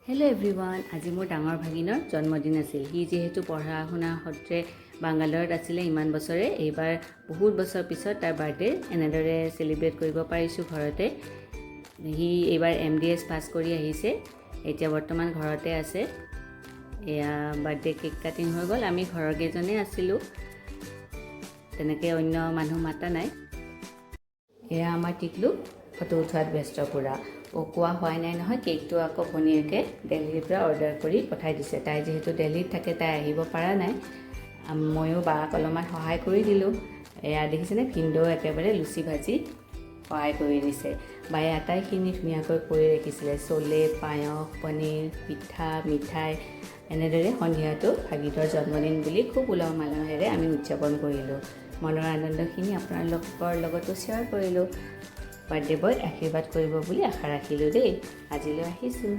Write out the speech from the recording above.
Hello' everyone, আজি মোৰ ডাঙৰ ভাগিনৰ জন্মদিন আছিল। সি যিহেতু পঢ়া শুনা সূত্ৰে বাংগালোৰত আছিলে ইমান বছৰে, এইবাৰ বহুত বছৰ পিছত তাৰ বাৰ্থডে এনেদৰে চেলিব্ৰেট কৰিব পাৰিছোঁ ঘৰতে। সি এইবাৰ MDS পাছ কৰি আহিছে, এতিয়া বৰ্তমান ঘৰতে আছে। এয়া বাৰ্থডে কেক কাটিং হৈ গ'ল। আমি ঘৰৰ কেইজনেই আছিলোঁ, তেনেকৈ অন্য মানুহ মাতা নাই। এয়া আমাৰ টিকলু ফটো উঠোৱাত ব্যস্ত পুৰা। কোৱা হোৱাই নাই নহয়, কেকটো আকৌ ভনীয়েকে দিল্লীৰ পৰা অৰ্ডাৰ কৰি পঠাই দিছে। তাই যিহেতু দিল্লীত থাকে, তাই আহিব পৰা নাই। ময়ো বাক অলপমান সহায় কৰি দিলোঁ। এয়া দেখিছেনে, ভিনদেউ একেবাৰে লুচি ভাজি সহায় কৰি দিছে। বায়ে আটাইখিনি ধুনীয়াকৈ কৰি ৰাখিছিলে, চলে, পায়স, পনীৰ, পিঠা, মিঠাই। এনেদৰে সন্ধিয়াটো ভাগিনৰ জন্মদিন বুলি খুব উলহ মালহেৰে আমি উদযাপন কৰিলোঁ। মনৰ আনন্দখিনি আপোনালোকৰ লগতো শ্বেয়াৰ কৰিলোঁ। বাৰ্থডে বয়ক আশীৰ্বাদ কৰিব বুলি আশা ৰাখিলোঁ দেই। আজিলৈ আহিছোঁ।